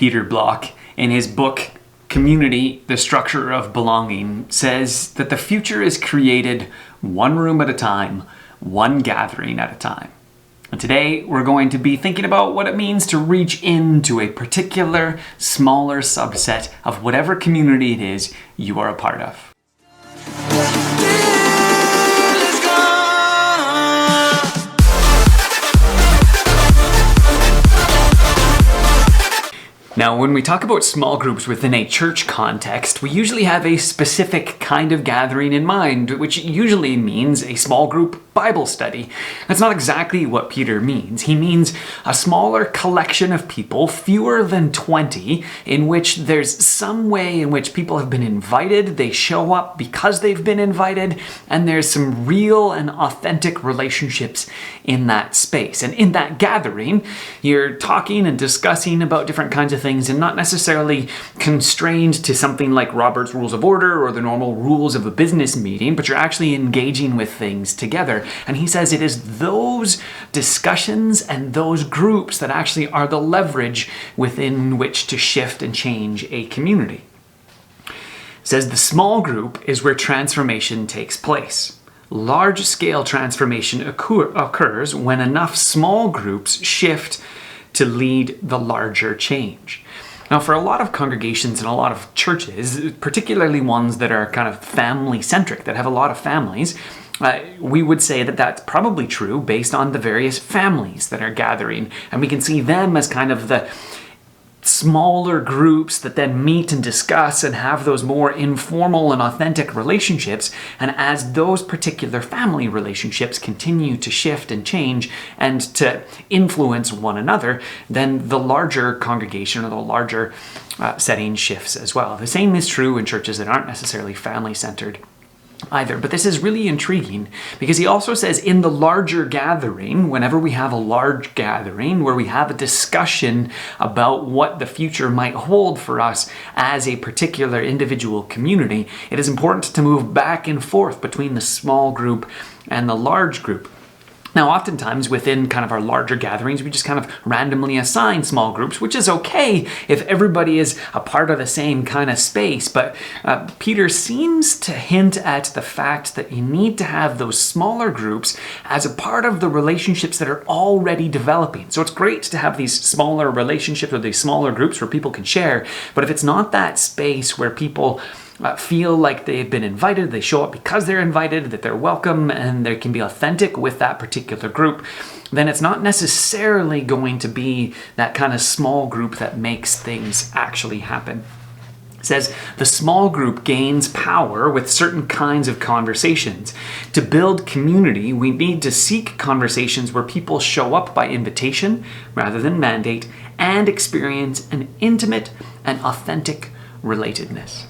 Peter Block, in his book Community, the Structure of Belonging, says that the future is created one room at a time, one gathering at a time. And today we're going to be thinking about what it means to reach into a particular, smaller subset of whatever community it is you are a part of. Now, when we talk about small groups within a church context, we usually have a specific kind of gathering in mind, which usually means a small group Bible study. That's not exactly what Peter means. He means a smaller collection of people, fewer than 20, in which there's some way in which people have been invited, they show up because they've been invited, and there's some real and authentic relationships in that space. And in that gathering, you're talking and discussing about different kinds of things and not necessarily constrained to something like Robert's Rules of Order or the normal rules of a business meeting, but you're actually engaging with things together. And he says it is those discussions and those groups that actually are the leverage within which to shift and change a community. He says the small group is where transformation takes place. Large-scale transformation occurs when enough small groups shift to lead the larger change. Now, for a lot of congregations and a lot of churches, particularly ones that are kind of family-centric, that have a lot of families, we would say that that's probably true based on the various families that are gathering. And we can see them as kind of the smaller groups that then meet and discuss and have those more informal and authentic relationships. And as those particular family relationships continue to shift and change and to influence one another, then the larger congregation or the larger setting shifts as well. The same is true in churches that aren't necessarily family-centered either. But this is really intriguing because he also says in the larger gathering, whenever we have a large gathering where we have a discussion about what the future might hold for us as a particular individual community, it is important to move back and forth between the small group and the large group. Now, oftentimes within kind of our larger gatherings, we just kind of randomly assign small groups, which is okay if everybody is a part of the same kind of space. But Peter seems to hint at the fact that you need to have those smaller groups as a part of the relationships that are already developing. So it's great to have these smaller relationships or these smaller groups where people can share. But if it's not that space where people feel like they've been invited, they show up because they're invited, that they're welcome, and they can be authentic with that particular group, then it's not necessarily going to be that kind of small group that makes things actually happen. It says the small group gains power with certain kinds of conversations. To build community, we need to seek conversations where people show up by invitation rather than mandate and experience an intimate and authentic relatedness.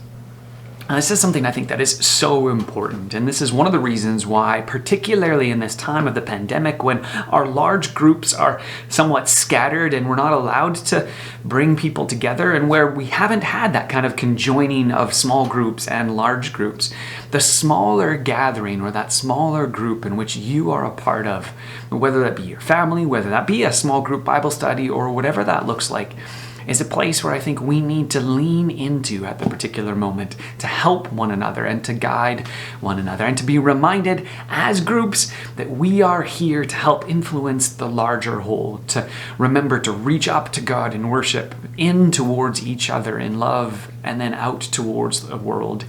Now, this is something I think that is so important, and this is one of the reasons why, particularly in this time of the pandemic, when our large groups are somewhat scattered and we're not allowed to bring people together, and where we haven't had that kind of conjoining of small groups and large groups, the smaller gathering or that smaller group in which you are a part of, whether that be your family, whether that be a small group Bible study, or whatever that looks like, is a place where I think we need to lean into at the particular moment to help one another and to guide one another and to be reminded as groups that we are here to help influence the larger whole, to remember to reach up to God in worship, in towards each other in love, and then out towards the world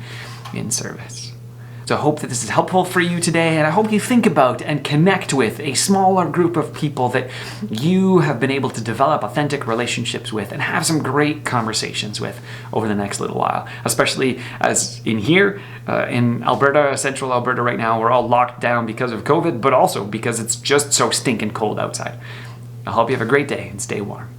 in service. So I hope that this is helpful for you today, and I hope you think about and connect with a smaller group of people that you have been able to develop authentic relationships with and have some great conversations with over the next little while, especially as in here in Alberta, central Alberta right now, we're all locked down because of COVID, but also because it's just so stinking cold outside. I hope you have a great day and stay warm.